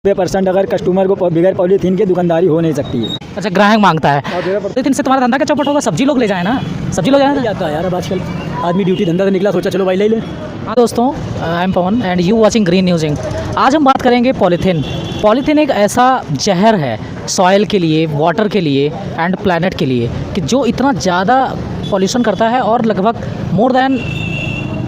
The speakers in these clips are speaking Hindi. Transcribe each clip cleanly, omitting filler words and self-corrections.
90% अगर कस्टमर को बगैर पॉलीथीन के दुकानदारी हो नहीं सकती है। अच्छा, ग्राहक मांगता है पॉलीथीन से तुम्हारा धंधा क्या चौपट होगा? सब्जी लोग ले जाए ना, सब्जी लोग जाए जाता है यार, अब आजकल आदमी ड्यूटी धंधा से निकला, सोचा चलो भाई ले ले। हाँ दोस्तों, I am Pawan and you watching Green News Inc. आज हम बात करेंगे पॉलीथीन। पॉलीथीन एक ऐसा जहर है सॉइल के लिए, वाटर के लिए एंड प्लैनेट के लिए कि जो इतना ज़्यादा पॉल्यूशन करता है और लगभग मोर देन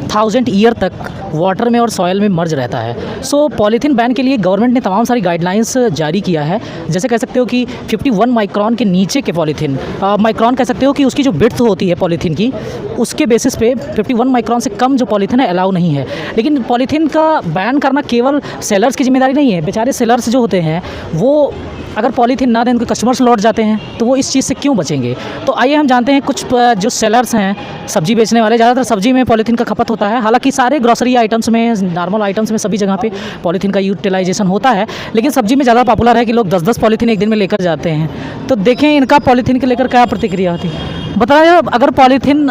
1000 ईयर तक वाटर में और सॉइल में मर्ज रहता है। सो पॉलीथीन बैन के लिए गवर्नमेंट ने तमाम सारी गाइडलाइंस जारी किया है। जैसे कह सकते हो कि 51 माइक्रॉन के नीचे के पॉलीथीन, माइक्रॉन कह सकते हो कि उसकी जो विड्थ होती है पॉलीथीन की, उसके बेसिस पे 51 माइक्रॉन से कम जो पॉलीथीन है अलाउ नहीं है। लेकिन पॉलीथीन का बैन करना केवल सेलर्स की जिम्मेदारी नहीं है। बेचारे सेलर्स जो होते हैं वो अगर पॉलीथीन ना दें, उनके कस्टमर्स लौट जाते हैं, तो वो इस चीज़ से क्यों बचेंगे? तो आइए हम जानते हैं कुछ जो सेलर्स हैं, सब्जी बेचने वाले, ज़्यादातर सब्जी में पॉलीथीन का खपत होता है। हालांकि सारे ग्रोसरी आइटम्स में, नॉर्मल आइटम्स में सभी जगह पे पॉलीथीन का यूटिलाइजेशन होता है, लेकिन सब्जी में ज़्यादा पॉपुलर है कि लोग 10-10 पॉलीथीन एक दिन में लेकर जाते हैं। तो देखें इनका पॉलीथीन के लेकर क्या प्रतिक्रिया होती है। बताया, अगर पॉलीथीन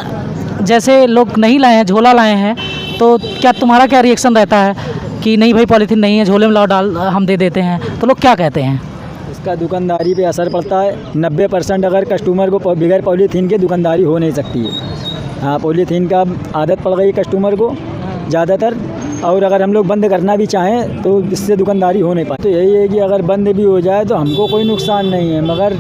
जैसे लोग नहीं लाए हैं, झोला लाए हैं, तो क्या तुम्हारा क्या रिएक्शन रहता है कि नहीं भाई पॉलीथीन नहीं है, झोले में लाओ, डाल हम दे देते हैं, तो लोग क्या कहते हैं? इसका दुकानदारी पे असर पड़ता है। 90% अगर कस्टमर को बगैर पॉलीथीन के दुकानदारी हो नहीं सकती है। हाँ, पॉलीथीन का आदत पड़ गई कस्टमर को ज़्यादातर, और अगर हम लोग बंद करना भी चाहें तो इससे दुकानदारी हो नहीं पाती। तो यही है कि अगर बंद भी हो जाए तो हमको कोई नुकसान नहीं है, मगर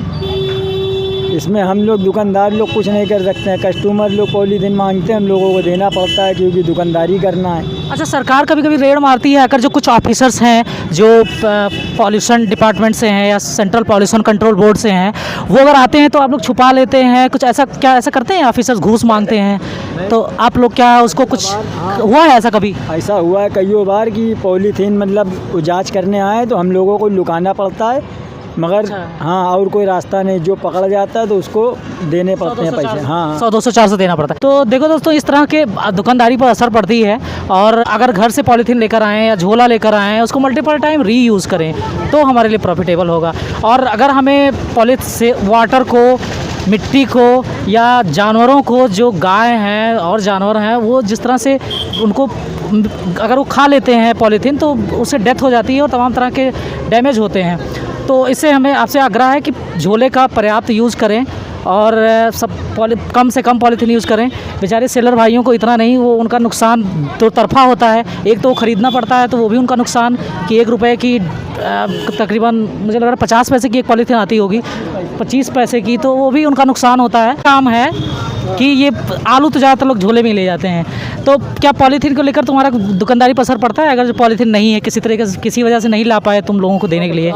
इसमें हम लोग दुकानदार लोग कुछ नहीं कर सकते हैं। कस्टमर लोग पॉलीथीन मांगते हैं, हम लोगों को देना पड़ता है क्योंकि दुकानदारी करना है। अच्छा, सरकार कभी कभी रेड मारती है अगर जो कुछ ऑफिसर्स हैं जो पॉल्यूशन डिपार्टमेंट से हैं या सेंट्रल पॉल्यूशन कंट्रोल बोर्ड से हैं, वो अगर आते हैं तो आप लोग छुपा लेते हैं कुछ, ऐसा क्या ऐसा करते हैं? ऑफिसर्स घूस मांगते हैं तो आप लोग क्या उसको कुछ हुआ है ऐसा कभी? ऐसा हुआ है कई बार कि पॉलीथीन मतलब जांच करने आए तो हम लोगों को लुकाना पड़ता है, मगर हाँ और कोई रास्ता नहीं, जो पकड़ जाता है तो उसको देने पड़ते हैं पैसे। हाँ, 100-200-400 देना पड़ता है। तो देखो दोस्तों, इस तरह के दुकानदारी पर असर पड़ती है। और अगर घर से पॉलीथीन लेकर आएँ या झोला लेकर आएँ, उसको मल्टीपल टाइम रीयूज़ करें तो हमारे लिए प्रॉफिटेबल होगा। और अगर हमें पॉलीथीन से वाटर को, मिट्टी को या जानवरों को, जो गाय हैं और जानवर हैं, वो जिस तरह से उनको अगर वो खा लेते हैं पॉलीथीन तो उससे डेथ हो जाती है और तमाम तरह के डैमेज होते हैं। तो इससे हमें आपसे आग्रह है कि झोले का पर्याप्त यूज़ करें और सब कम से कम पॉलीथीन यूज़ करें। बेचारे सेलर भाइयों को इतना नहीं, वो उनका नुकसान दो तरफा होता है। एक तो ख़रीदना पड़ता है तो वो भी उनका नुकसान कि 1 रुपये की तकरीबन मुझे लग रहा है 50 पैसे की एक पॉलीथीन आती होगी, 25 पैसे की, तो वो भी उनका नुकसान होता है। काम है कि ये आलू तो ज़्यादातर लोग झोले में ले जाते हैं। तो क्या पॉलीथीन को लेकर तुम्हारा दुकानदारी पर असर पड़ता है? अगर जो पॉलीथीन नहीं है, किसी तरीके से, किसी वजह से नहीं ला पाए तुम लोगों को देने के लिए,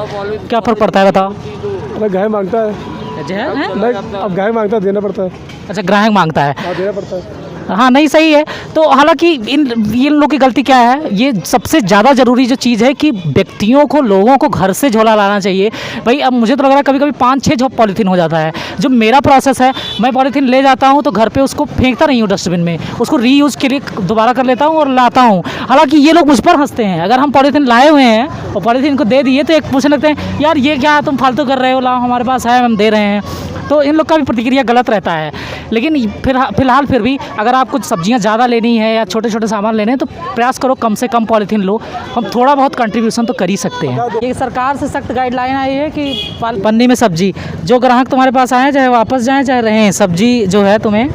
क्या फ़र्क पड़ता है बताओ? अब ग्राहक मांगता है, अब ग्राहक मांगता है, देना पड़ता है। अच्छा, ग्राहक मांगता है, देना पड़ता है। हाँ, नहीं सही है। तो हालांकि इन लोग की गलती क्या है, ये सबसे ज़्यादा ज़रूरी जो चीज़ है कि व्यक्तियों को, लोगों को घर से झोला लाना चाहिए। भाई अब मुझे तो लग रहा है कभी कभी 5-6 पॉलीथीन हो जाता है। जो मेरा प्रोसेस है, मैं पॉलीथीन ले जाता हूँ तो घर पे उसको फेंकता नहीं हूँ डस्टबिन में, उसको रीयूज़ के लिए दोबारा कर लेता हूँ और लाता हूँ। हालांकि ये लोग मुझ पर हंसते हैं। अगर हम पॉलीथीन लाए हुए हैं और पॉलीथीन को दे दिए तो एक पूछने लगते हैं, यार ये क्या तुम फालतू कर रहे हो, लाओ हमारे पास है, हम दे रहे हैं। तो इन लोग का भी प्रतिक्रिया गलत रहता है। लेकिन फिलहाल फिर भी अगर आप कुछ सब्जियां ज़्यादा लेनी है या छोटे छोटे सामान लेने हैं तो प्रयास करो कम से कम पॉलीथीन लो। हम थोड़ा बहुत कंट्रीब्यूशन तो कर ही सकते हैं। ये सरकार से सख्त गाइडलाइन आई है कि पन्नी में सब्जी, जो ग्राहक तुम्हारे पास आए चाहे वापस जाएँ चाहे रहें, सब्जी जो है तुम्हें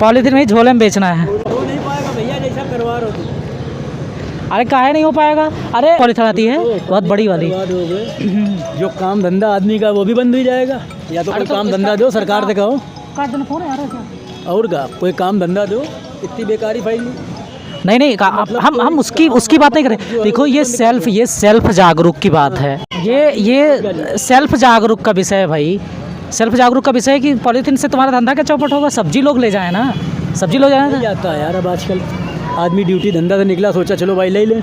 पॉलीथीन में झोले में बेचना है। नहीं पाएगा भैया, जैसा करवार होती। अरे काहे नहीं हो पाएगा? अरे पॉलीथीन आती है बहुत बड़ी वाली। जो काम धंधा आदमी का वो भी बंद हो जाएगा। या तो कोई काम धंधा दो, सरकार से कहो। फोन आ रहा है क्या? और का कोई काम धंधा दो, इतनी बेकारी फैली। नहीं हम उसकी बात नहीं करें। देखो ये सेल्फ जागरूक की बात है। ये सेल्फ जागरूक का विषय है भाई, सेल्फ जागरूक का विषय है कि पॉलीथीन से तुम्हारा धंधा क्या चौपट होगा? सब्जी लोग ले जाए ना, सब्जी लोग जाए जाता है यार, अब आजकल आदमी ड्यूटी धंधा से निकला, सोचा चलो भाई ले ले।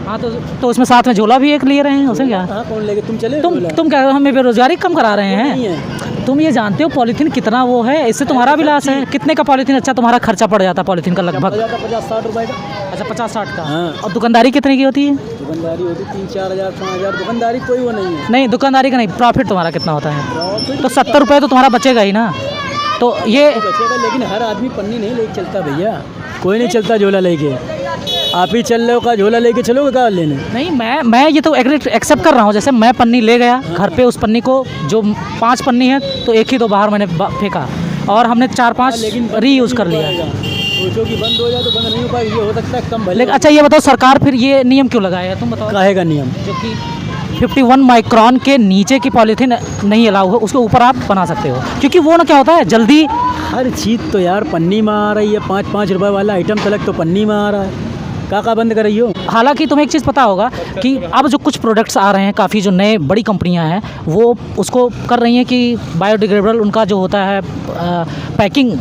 हाँ, तो उसमें साथ में झोला भी एक लिए रहे हैं, उसे क्या? हाँ, कौन लेके तुम चले? तुम क्या हमें बेरोजगारी कम करा रहे हैं? तुम ये जानते हो पॉलीथीन कितना वो है? इससे तुम्हारा भी लॉस है। कितने का पॉलीथीन? अच्छा, तुम्हारा खर्चा पड़ जाता पॉलीथीन का लगभग 50-60 रुपए का। अच्छा, 50-60 का। हाँ। और दुकानदारी कितने की होती है? दुकानदारी होती 3-4 हज़ार 5 हज़ार। दुकानदारी कोई वो नहीं है। नहीं, दुकानदारी का नहीं, प्रॉफिट तुम्हारा कितना होता है? तो 70 रुपये तो तुम्हारा बचेगा ही ना। तो ये बचेगा, लेकिन हर आदमी पन्नी नहीं लेके चलता भैया, कोई नहीं चलता झोला लेके। आप ही चल रहे हो, का झोला लेके चलोगे कहाँ लेने? नहीं, मैं ये तो एक्सेप्ट कर रहा हूँ। जैसे मैं पन्नी ले गया घर पे, उस पन्नी को जो 5 पन्नी है तो एक ही 2 बाहर मैंने फेंका, और हमने 4-5 रीयूज़ कर लिया। सोचो कि बंद हो जाए तो बंद नहीं हो पाएगी, ये हो सकता है कम भले। लेकिन अच्छा ये बताओ, सरकार फिर ये नियम क्यों लगाया है, तुम बताओ? काहे का नियम? जो कि 51 माइक्रॉन के नीचे की पॉलीथीन नहीं अलाउ है, उसके ऊपर आप बना सकते हो, क्योंकि वो ना क्या होता है जल्दी। हर चीज़ तो यार पन्नी में आ रही है, 5-5 रुपए वाला आइटम तलक तो पन्नी में आ रहा है, का बंद कर रही हो? हालांकि तुम्हें एक चीज़ पता होगा कि अब जो कुछ प्रोडक्ट्स आ रहे हैं, काफ़ी जो नए बड़ी कंपनियां हैं वो उसको कर रही हैं कि बायोडिग्रेडेबल उनका जो होता है पैकिंग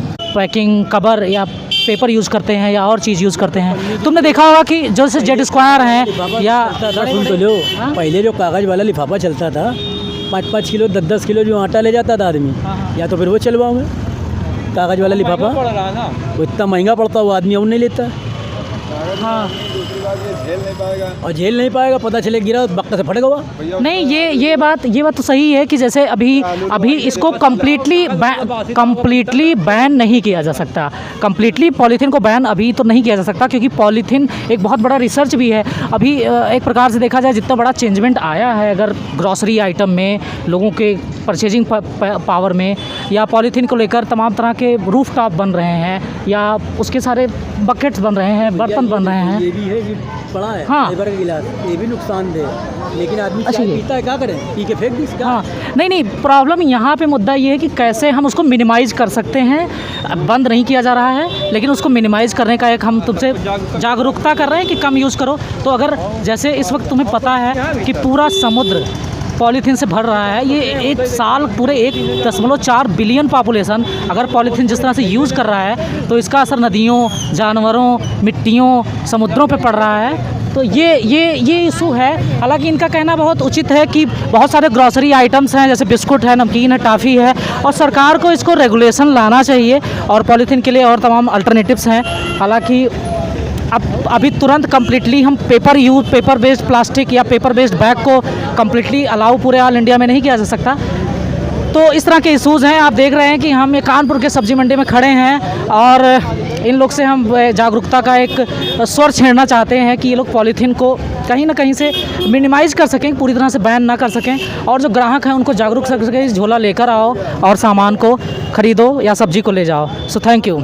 कवर या पेपर यूज़ करते हैं या और चीज़ यूज़ करते हैं। तुमने देखा होगा कि जैसे जेड स्क्वायर हैं या सुन तो लो, पहले जो कागज़ वाला लिफाफा चलता था, 5-5 किलो 10-10 किलो जो आटा ले जाता था आदमी, या तो फिर वो चलवाऊँ मैं कागज़ वाला लिफाफा, वो इतना महंगा पड़ता, वो आदमी और नहीं लेता। हाँ, और झेल नहीं पाएगा, पता चले गिरा बक्का से फट गया। नहीं, ये बात तो सही है कि जैसे अभी इसको कम्प्लीटली बैन नहीं किया जा सकता। कम्प्लीटली पॉलीथीन को बैन अभी तो नहीं किया जा सकता, क्योंकि पॉलीथीन एक बहुत बड़ा रिसर्च भी है। अभी एक प्रकार से देखा जाए, जितना बड़ा चेंजमेंट आया है अगर ग्रॉसरी आइटम में, लोगों के परचेजिंग पावर में, या पॉलीथीन को लेकर तमाम तरह के रूफ टॉप बन रहे हैं, या उसके सारे बकेट्स बन रहे हैं, बर्तन बन रहे हैं। ये भी है, ये पड़ा है हाँ। फाइबर का गिलास, ये भी नुकसानदेह, लेकिन आदमी अच्छा, चाय ये पीता है, क्या करें, पी के फेंक दी इसका। हाँ, नहीं, प्रॉब्लम यहाँ पे मुद्दा ये है कि कैसे हम उसको मिनिमाइज़ कर सकते हैं। बंद नहीं किया जा रहा है, लेकिन उसको मिनिमाइज़ करने का एक हम तुमसे जागरूकता कर रहे हैं कि कम यूज़ करो। तो अगर जैसे इस वक्त तुम्हें पता है कि पूरा समुद्र पॉलीथीन से भर रहा है, ये एक साल पूरे 1.4 बिलियन पॉपुलेशन अगर पॉलीथीन जिस तरह से यूज़ कर रहा है, तो इसका असर नदियों, जानवरों, मिट्टियों, समुद्रों पे पड़ रहा है। तो ये इशू है। हालांकि इनका कहना बहुत उचित है कि बहुत सारे ग्रॉसरी आइटम्स हैं, जैसे बिस्कुट है, नमकीन है, टॉफ़ी है, और सरकार को इसको रेगुलेशन लाना चाहिए, और पॉलीथीन के लिए और तमाम अल्टरनेटिव्स हैं। हालांकि अभी तुरंत कम्प्लीटली हम पेपर बेस्ड प्लास्टिक या पेपर बेस्ड बैग को कम्प्लीटली अलाउ पूरे ऑल इंडिया में नहीं किया जा सकता। तो इस तरह के इशूज़ हैं। आप देख रहे हैं कि हम ये कानपुर के सब्ज़ी मंडी में खड़े हैं, और इन लोग से हम जागरूकता का एक स्वर छेड़ना चाहते हैं कि ये लोग पॉलीथीन को कहीं ना कहीं से मिनिमाइज़ कर सकें, पूरी तरह से बैन ना कर सकें, और जो ग्राहक हैं उनको जागरूक कर सकें। इस झोला लेकर आओ और सामान को ख़रीदो या सब्ज़ी को ले जाओ। So thank you.